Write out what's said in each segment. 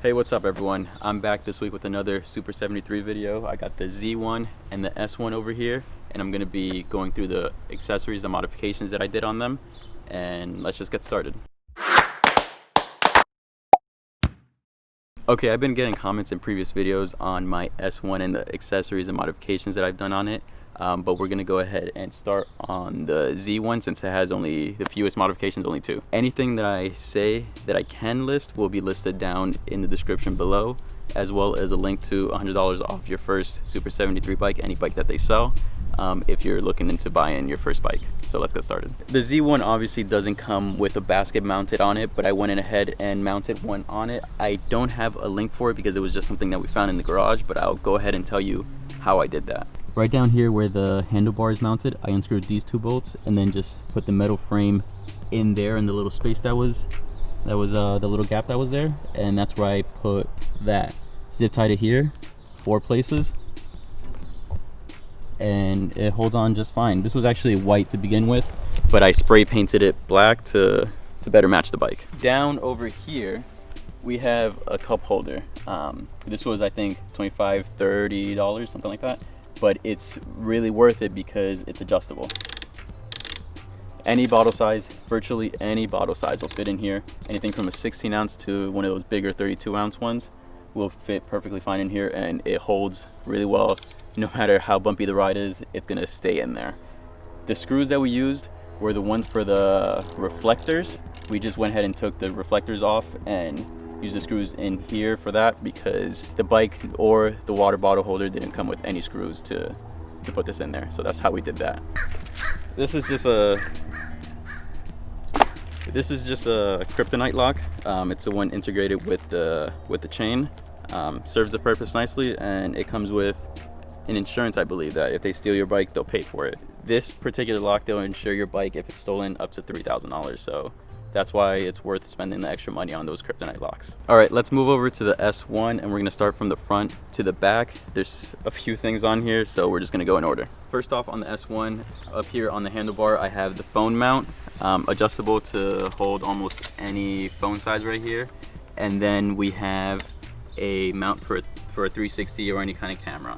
Hey, what's up everyone? I'm back this week with another Super73 video. I got the Z1 and the S1 over here, and I'm going to be going through the accessories, the modifications that I did on them, and let's just get started. Okay, I've been getting comments in previous videos on my S1 and the accessories and modifications that I've done on it, but we're going to go ahead and start on the Z1 since it has only the fewest modifications, only 2. Anything that I say that I can list will be listed down in the description below, as well as a link to $100 off your first Super73 bike, any bike that they sell, if you're looking into buying your first bike. So let's get started. The Z1 obviously doesn't come with a basket mounted on it, but I went in ahead and mounted one on it. I don't have a link for it because it was just something that we found in the garage, but I'll go ahead and tell you how I did that. Right down here where the handlebar is mounted, I unscrewed these 2 bolts and then just put the metal frame in there in the little space that was the little gap that was there, and that's where I put that. Zip tied it here 4 places, and it holds on just fine. This was actually white to begin with, but I spray painted it black to better match the bike. Down over here we have a cup holder. This was, I think, $25–30, something like that, but it's really worth it because it's adjustable. Any bottle size, virtually any bottle size will fit in here. Anything from a 16 ounce to one of those bigger 32 ounce ones will fit perfectly fine in here, and it holds really well. No matter how bumpy the ride is, it's gonna stay in there. The screws that we used were the ones for the reflectors. We just went ahead and took the reflectors off and used the screws in here for that because the bike or the water bottle holder didn't come with any screws to put this in there. So that's how we did that. This is just a kryptonite lock. It's the one integrated with the chain. Serves the purpose nicely, and it comes with an insurance, I believe, that if they steal your bike, they'll pay for it. This particular lock, they'll insure your bike if it's stolen up to $3,000. So that's why it's worth spending the extra money on those kryptonite locks. All right, let's move over to the S1, and we're gonna start from the front to the back. There's a few things on here, so we're just gonna go in order. First off, on the S1, up here on the handlebar, I have the phone mount, adjustable to hold almost any phone size right here. And then we have a mount for a 360 or any kind of camera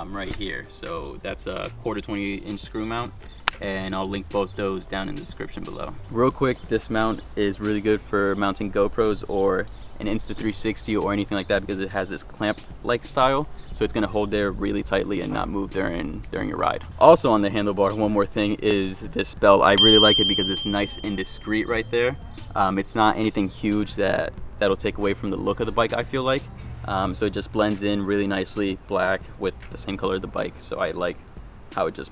right here. So that's a 1/4 20-inch screw mount, and I'll link both those down in the description below. Real quick, this mount is really good for mounting GoPros or an Insta360 or anything like that because it has this clamp-like style, so it's gonna hold there really tightly and not move during your ride. Also on the handlebar, one more thing is this belt. I really like it because it's nice and discreet right there. It's not anything huge that'll take away from the look of the bike, I feel like. So it just blends in really nicely, black with the same color of the bike. So I like how it just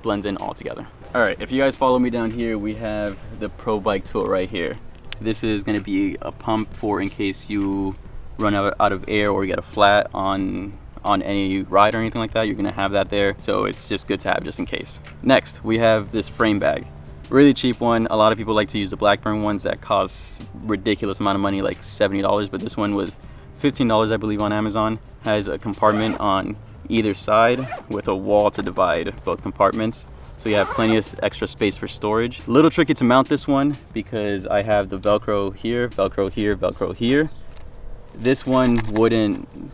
blends in all together. All right, if you guys follow me down here, we have the Pro Bike tool right here. This is gonna be a pump for in case you run out of air or you get a flat on any ride or anything like that. You're gonna have that there, so it's just good to have just in case. Next, we have this frame bag. Really cheap one. A lot of people like to use the Blackburn ones that cost ridiculous amount of money, like $70, but this one was $15, I believe, on Amazon. Has a compartment on either side with a wall to divide both compartments, so you have plenty of extra space for storage. A little tricky to mount this one because I have the Velcro here, Velcro here, Velcro here. This one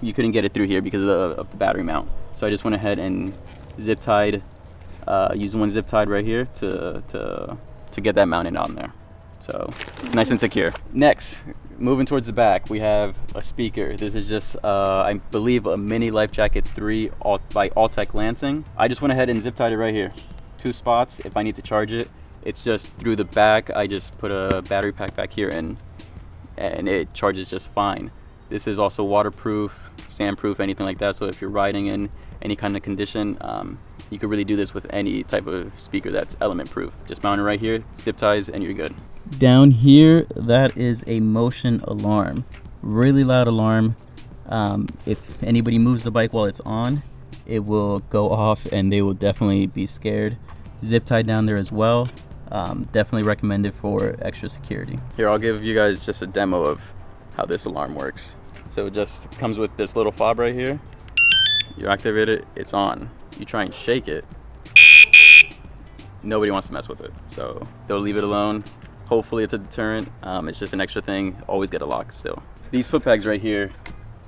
you couldn't get it through here because of the battery mount. So I just went ahead and zip tied, used one zip tied right here to get that mounted on there. So nice and secure. Next, moving towards the back, we have a speaker. This is just, I believe, a mini Life Jacket 3 by Alltech Lansing. I just went ahead and zip tied it right here. 2 spots if I need to charge it. It's just through the back. I just put a battery pack back here and it charges just fine. This is also waterproof, sandproof, anything like that. So if you're riding in any kind of condition, you could really do this with any type of speaker that's element proof. Just mount it right here, zip ties, and you're good. Down here, that is a motion alarm. Really loud alarm. If anybody moves the bike while it's on, it will go off and they will definitely be scared. Zip tied down there as well. Definitely recommended for extra security. Here, I'll give you guys just a demo of how this alarm works. So it just comes with this little fob right here. You activate it, it's on. You try and shake it, nobody wants to mess with it, so they'll leave it alone. Hopefully it's a deterrent. It's just an extra thing. Always get a lock still. These foot pegs right here,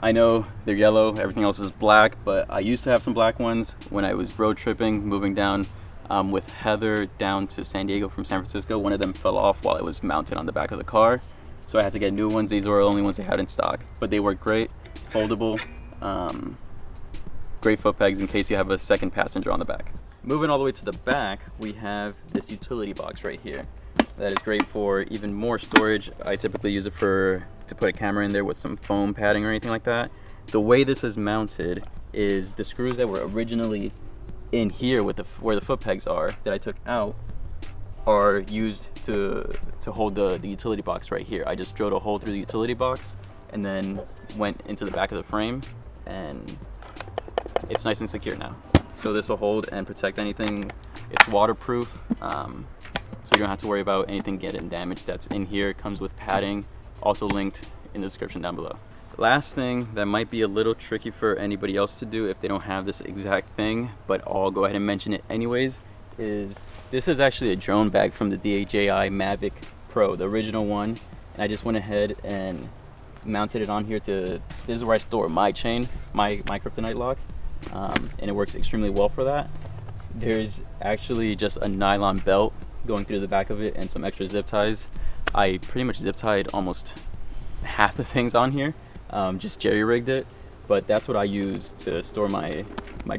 I know they're yellow, everything else is black, but I used to have some black ones when I was road tripping, moving down with Heather down to San Diego from San Francisco. One of them fell off while it was mounted on the back of the car, so I had to get new ones. These were the only ones they had in stock, but they work great, foldable, great foot pegs in case you have a second passenger on the back. Moving all the way to the back, we have this utility box right here. That is great for even more storage. I typically use it to put a camera in there with some foam padding or anything like that. The way this is mounted is the screws that were originally in here with where the foot pegs are that I took out are used to hold the utility box right here. I just drilled a hole through the utility box and then went into the back of the frame, and it's nice and secure now. So this will hold and protect anything. It's waterproof, so you don't have to worry about anything getting damaged that's in here. It comes with padding, also linked in the description down below. Last thing that might be a little tricky for anybody else to do if they don't have this exact thing, but I'll go ahead and mention it anyways, is this is actually a drone bag from the DJI Mavic Pro, the original one. And I just went ahead and mounted it on here this is where I store my chain, my kryptonite lock, and it works extremely well for that. There's actually just a nylon belt going through the back of it and some extra zip ties. I pretty much zip tied almost half the things on here. Just jerry rigged it, but that's what I use to store my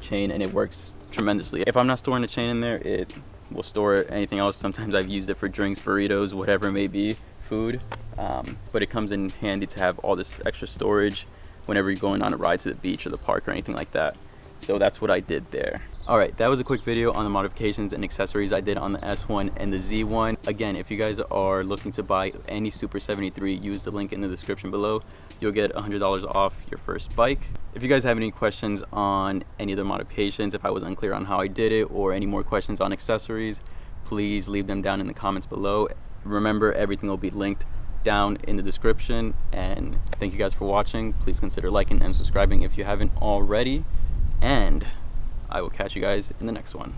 chain, and it works tremendously. If I'm not storing the chain in there, it will store anything else. Sometimes I've used it for drinks, burritos, whatever it may be, food, but it comes in handy to have all this extra storage whenever you're going on a ride to the beach or the park or anything like that. So that's what I did there. Alright, that was a quick video on the modifications and accessories I did on the S1 and the Z1. Again, if you guys are looking to buy any Super 73, use the link in the description below. You'll get $100 off your first bike. If you guys have any questions on any of the modifications, if I was unclear on how I did it, or any more questions on accessories, please leave them down in the comments below. Remember, everything will be linked down in the description. And thank you guys for watching. Please consider liking and subscribing if you haven't already. And I will catch you guys in the next one.